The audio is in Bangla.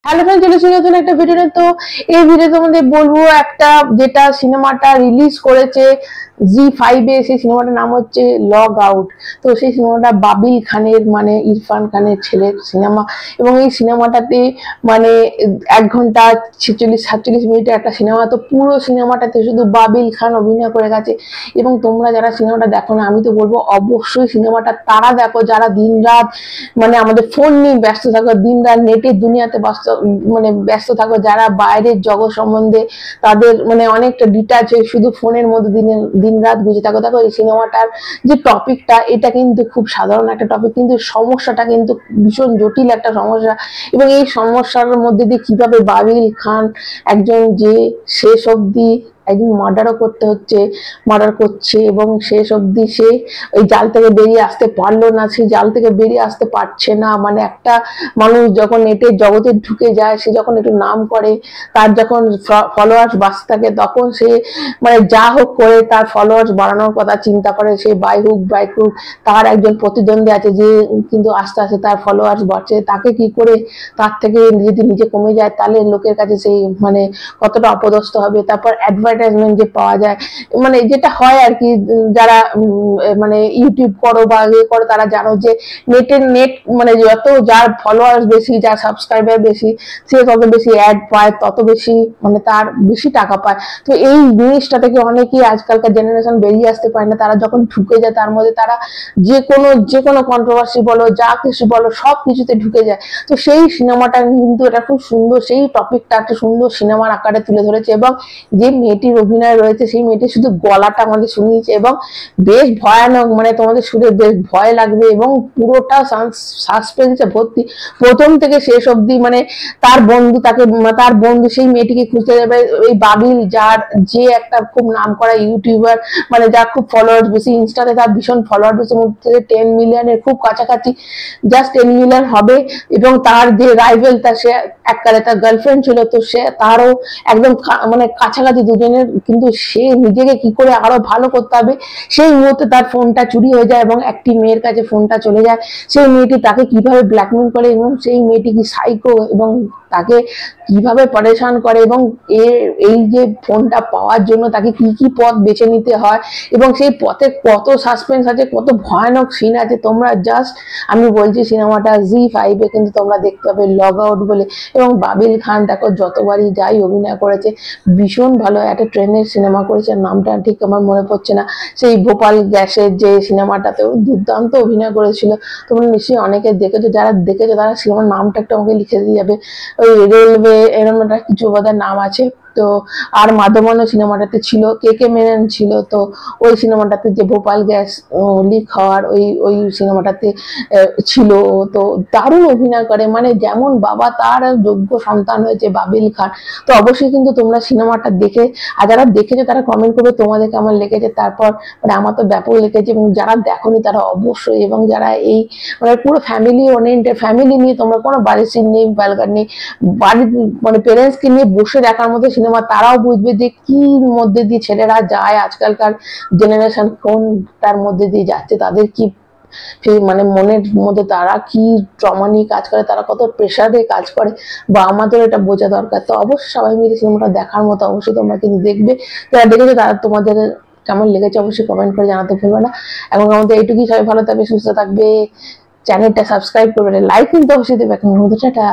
হ্যালো ফ্রেন্ড, চলে নতুন একটা ভিডিও। তো এই ভিডিওতে তোমাদের বলবো একটা যেটা সিনেমাটা রিলিজ করেছে জি5 এ। সেই সিনেমাটার নাম হচ্ছে লগ আউট। তো সেই সিনেমাটা বাবিল খানের মানে ইরফান খানের ছেলের সিনেমা, এবং এই সিনেমাটাতে মানে 1 ঘন্টা 46-47 মিনিটের একটা সিনেমা। তো পুরো সিনেমাটাতে শুধু বাবিল খান অভিনয় করে গেছে। এবং তোমরা যারা সিনেমাটা দেখো না, আমি তো বলবো অবশ্যই সিনেমাটা তারা দেখো যারা দিন রাত মানে আমাদের ফোন নিয়ে ব্যস্ত থাকো, দিন রাত নেটের দুনিয়াতে ব্যস্ত থাকো, যারা বাইরের জগৎ সম্বন্ধে তাদের মানে অনেকটা ডিটাচ হয়ে শুধু ফোনের মধ্যে দিন রাত গুজে থাকো। দেখো এই সিনেমাটার যে টপিকটা, এটা কিন্তু খুব সাধারণ একটা টপিক, কিন্তু সমস্যাটা কিন্তু ভীষণ জটিল একটা সমস্যা। এবং এই সমস্যার মধ্যে দিয়ে কিভাবে বাবিল খান একজন যে শেষ অবধি একদিন মার্ডারও মার্ডার করছে, এবং শেষ অবধি সে ওই জাল থেকে বেরিয়ে আসতে পারলো না, সে জাল থেকে বেরিয়ে আসতে পারছে না। মানে একটা মানুষ যখন নেটের জগতে ঢুকে যায়, সে যখন একটু নাম করে, তার যখন ফলোয়ার্স বাড়তে থাকে, তখন সে মানে যা হোক করে তার ফলোয়ার্স বাড়ানোর কথা চিন্তা করে। সে বাই হুক বাই ক্রুক তার একজন প্রতিদ্বন্দ্বী আছে যে কিন্তু আস্তে আস্তে তার ফলোয়ার্স বাড়ছে, তাকে কি করে তার থেকে যদি নিজে কমে যায় তাহলে লোকের কাছে সেই মানে কতটা অপদস্থ হবে। তারপর অ্যাডভার্টাইজমেন্ট যে পাওয়া যায়, মানে যেটা হয় আর কি, যারা মানে ইউটিউব করো বা ইয়ে করো তারা জানো যে নেট মানে যত যার ফলোয়ার্স বেশি, যার সাবস্ক্রাইবার বেশি, সে তত বেশি অ্যাড পায়, তত বেশি মানে তার বেশি টাকা পায়। তো এই জিনিসটা থেকে অনেকেই আজকালকার জেনারেশন বেরিয়ে আসতে পারে না। তারা যখন ঢুকে যায় তার মধ্যে তারা যে কোনো কন্ট্রোভার্সি বলো, যা কিছু বলো, সব কিছুতে ঢুকে যায়। তো সেই সিনেমাটা কিন্তু এটা খুব সুন্দর, সেই টপিকটা একটা সুন্দর সিনেমার আকারে তুলে ধরেছে। এবং যে মেয়েটির অভিনয় রয়েছে, সেই মেয়েটির শুধু গলাটা আমাদের শুনিয়েছে, এবং বেশ ভয়ানক, মানে তোমাদের শুনে বেশ ভয় লাগবে, এবং পুরোটা সাসপেন্সে ভর্তি প্রথম থেকে শেষ অবধি। মানে তার বন্ধু সেই মেয়েটিকে খুঁজতে যাবে, এই বাবিল যার যে একটা খুব নাম করা ইউটিউবার, মানে যার খুব ফলোয়ার্স বেশি, ইনস্টাতে তার ভীষণ ফলোয়ার বেশি, থেকে 10 মিলিয়নের খুব কাছাকাছি, জাস্ট 10 মিলিয়ন হবে। এবং তার যে রাইভেল, তার সে এককালে তার গার্লফ্রেন্ড ছিল, তো সে তারও একদম মানে কাছাকাছি দুজনের, কিন্তু সে নিজেকে কি করে আরো ভালো করতে হবে সেই মুহূর্তে তার ফোনটা চুরি হয়ে যায়, এবং একটি মেয়ের কাছে ফোনটা চলে যায়। সেই মেয়েটি তাকে কিভাবে ব্ল্যাকমেল করে, এবং সেই মেয়েটি কি সাইকো, এবং তাকে কিভাবে পরেশান করে, এবং এই যে ফোনটা পাওয়ার জন্য তাকে কি কি পথ বেছে নিতে হয়, এবং সেই পথে কত সাসপেন্স আছে, কত ভয়ানক সিন আছে। তোমরা জাস্ট আমি বলছি সিনেমাটা জি5 এ কিন্তু তোমরা দেখতে পাবে, লগ আউট বলে। এবং বাবিল খান দেখো যতবারই যাই অভিনয় করেছে ভীষণ ভালো। একটা ট্রেনের সিনেমা করেছে, নামটা ঠিক আমার মনে পড়ছে না, সেই ভোপাল গ্যাসের যে সিনেমাটাতেও দুর্দান্ত অভিনয় করেছিল। তোমরা নিশ্চয়ই অনেকে দেখেছো, যারা দেখেছো তারা সিনেমার নামটা একটু আমাকে লিখে দিয়ে যাবে। ওই রেলওয়ে এরকম একটা কিছু বোধহয় নাম আছে। তো আর মাধবন সিনেমাটাতে ছিল, কে মেনন ছিল। তো ওই সিনেমাটাতে যে ভোপাল গ্যাস লিক হওয়ার ওই সিনেমাটাতে ছিল। তো দারুণ অভিনয় করে, মানে যেমন বাবা তার যোগ্য সন্তান হয়েছে বাবিল খান। তো অবশ্যই কিন্তু তোমরা সিনেমাটা দেখে, আর যারা দেখেছো তারা কমেন্ট করবে তোমাদের কেমন লেগেছে। তারপর মানে আমার তো ব্যাপক লেগেছে, এবং যারা দেখোনি তারা অবশ্যই, এবং যারা এই মানে পুরো ফ্যামিলি ওরিয়েন্টেড, ফ্যামিলি নিয়ে তোমরা কোনো বাড়ির সিন নেই, বালগার নেই, বাড়ির মানে পেরেন্টসকে নিয়ে বসে দেখার মতো সিনেমা, তারাও বুঝবে যে কি মধ্যে দিয়ে ছেলেরা যায়, আজকালকার জেনারেশন কোনটার মধ্যে দিয়ে যাচ্ছে, তাদের কি মানে মনের মধ্যে তারা কি ট্রমা নিয়ে কাজ করে, তারা কত প্রেশারে কাজ করে, বা আমাদের এটা বোঝা দরকার। তো অবশ্যই সবাই মিলে সিনেমাটা দেখার মতো, অবশ্যই তোমরা কিন্তু দেখবে। যারা দেখেছো তারা তোমাদের কেমন লেগেছে অবশ্যই কমেন্ট করে জানাতে ভুলবে না। এবং আমাদের এইটুকুই, সবাই ভালো থাকবে, সুস্থ থাকবে, চ্যানেলটা সাবস্ক্রাইব করবে, লাইক কিন্তু অবশ্যই দেবে। এখন টাটা।